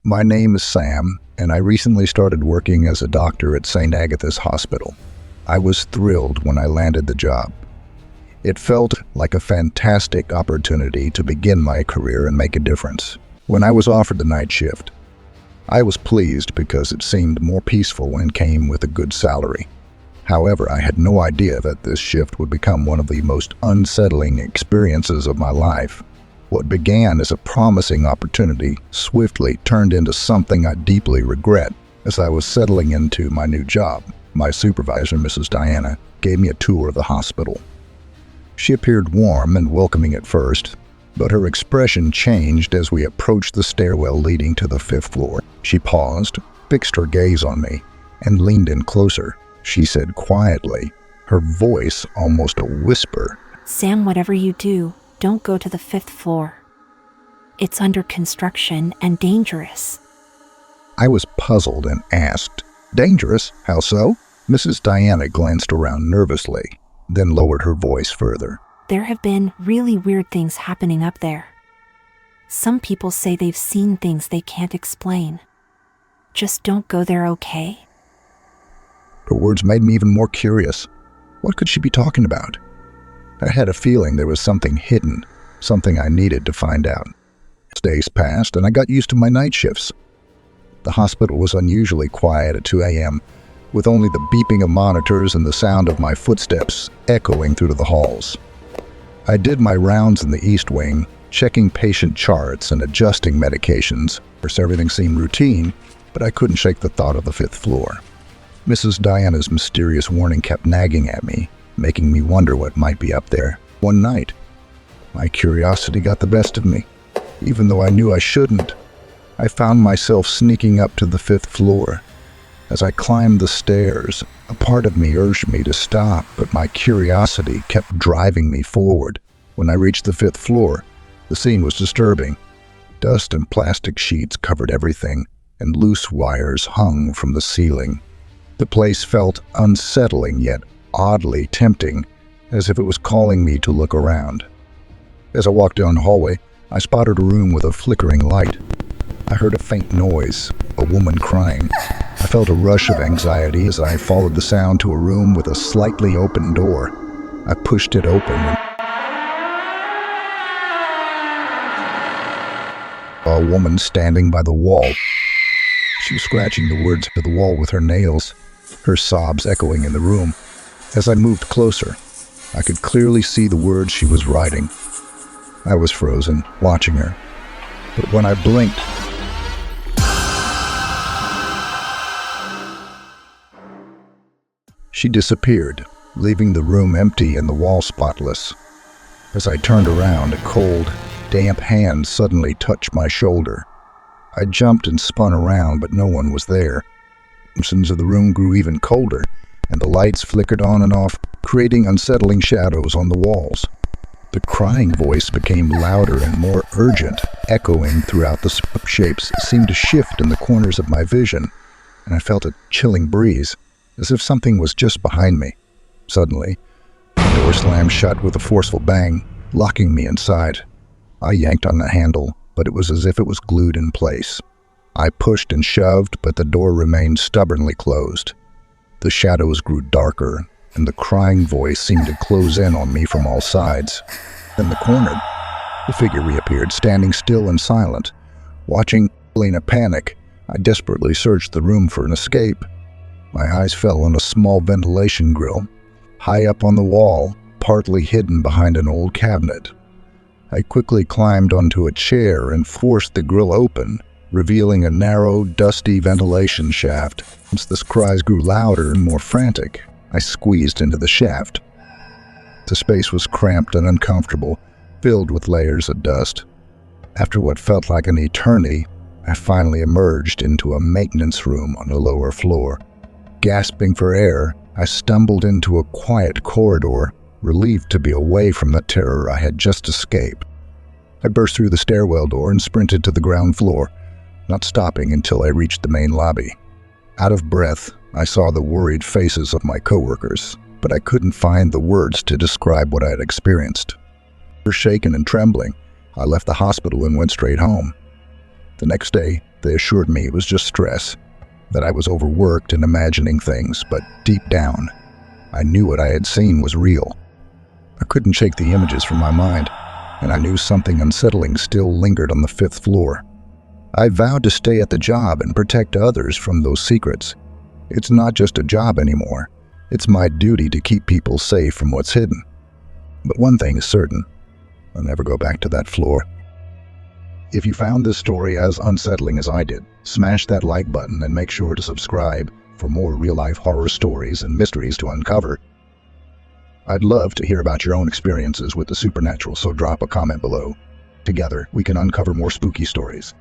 My name is Sam, and I recently started working as a doctor at St. Agatha's Hospital. I was thrilled when I landed the job. It felt like a fantastic opportunity to begin my career and make a difference. When I was offered the night shift, I was pleased because it seemed more peaceful and came with a good salary. However, I had no idea that this shift would become one of the most unsettling experiences of my life. What began as a promising opportunity swiftly turned into something I deeply regret. As I was settling into my new job, my supervisor, Mrs. Diana, gave me a tour of the hospital. She appeared warm and welcoming at first, but her expression changed as we approached the stairwell leading to the 5th floor. She paused, fixed her gaze on me, and leaned in closer. She said quietly, her voice almost a whisper, "Sam, whatever you do, don't go to the 5th floor. It's under construction and dangerous." I was puzzled and asked, "Dangerous? How so?" Mrs. Diana glanced around nervously, then lowered her voice further. "There have been really weird things happening up there. Some people say they've seen things they can't explain. Just don't go there, okay?" Her words made me even more curious. What could she be talking about? I had a feeling there was something hidden, something I needed to find out. Days passed, and I got used to my night shifts. The hospital was unusually quiet at 2 a.m., with only the beeping of monitors and the sound of my footsteps echoing through the halls. I did my rounds in the East Wing, checking patient charts and adjusting medications. Of course, everything seemed routine, but I couldn't shake the thought of the 5th floor. Mrs. Diana's mysterious warning kept nagging at me, making me wonder what might be up there. One night, my curiosity got the best of me. Even though I knew I shouldn't, I found myself sneaking up to the 5th floor. As I climbed the stairs, a part of me urged me to stop, but my curiosity kept driving me forward. When I reached the 5th floor, the scene was disturbing. Dust and plastic sheets covered everything, and loose wires hung from the ceiling. The place felt unsettling yet oddly tempting, as if it was calling me to look around. As I walked down the hallway, I spotted a room with a flickering light. I heard a faint noise, a woman crying. I felt a rush of anxiety as I followed the sound to a room with a slightly open door. I pushed it open and saw a woman standing by the wall. She was scratching the words to the wall with her nails, her sobs echoing in the room. As I moved closer, I could clearly see the words she was writing. I was frozen, watching her. But when I blinked, she disappeared, leaving the room empty and the wall spotless. As I turned around, a cold, damp hand suddenly touched my shoulder. I jumped and spun around, but no one was there. The dimensions of the room grew even colder, and the lights flickered on and off, creating unsettling shadows on the walls. The crying voice became louder and more urgent, echoing throughout the shapes. It seemed to shift in the corners of my vision, and I felt a chilling breeze, as if something was just behind me. Suddenly, the door slammed shut with a forceful bang, locking me inside. I yanked on the handle, but it was as if it was glued in place. I pushed and shoved, but the door remained stubbornly closed. The shadows grew darker, and the crying voice seemed to close in on me from all sides. In the corner, the figure reappeared, standing still and silent. Watching in a panic, I desperately searched the room for an escape. My eyes fell on a small ventilation grill, high up on the wall, partly hidden behind an old cabinet. I quickly climbed onto a chair and forced the grill open, revealing a narrow, dusty ventilation shaft. As the cries grew louder and more frantic, I squeezed into the shaft. The space was cramped and uncomfortable, filled with layers of dust. After what felt like an eternity, I finally emerged into a maintenance room on the lower floor. Gasping for air, I stumbled into a quiet corridor, relieved to be away from the terror I had just escaped. I burst through the stairwell door and sprinted to the ground floor, not stopping until I reached the main lobby. Out of breath, I saw the worried faces of my coworkers, but I couldn't find the words to describe what I had experienced. Shaken and trembling, I left the hospital and went straight home. The next day, They assured me it was just stress, that I was overworked and imagining things, but deep down, I knew what I had seen was real. I couldn't shake the images from my mind, and I knew something unsettling still lingered on the 5th floor. I vowed to stay at the job and protect others from those secrets. It's not just a job anymore. It's my duty to keep people safe from what's hidden. But one thing is certain, I'll never go back to that floor. If you found this story as unsettling as I did, smash that like button and make sure to subscribe for more real-life horror stories and mysteries to uncover. I'd love to hear about your own experiences with the supernatural, so drop a comment below. Together, we can uncover more spooky stories.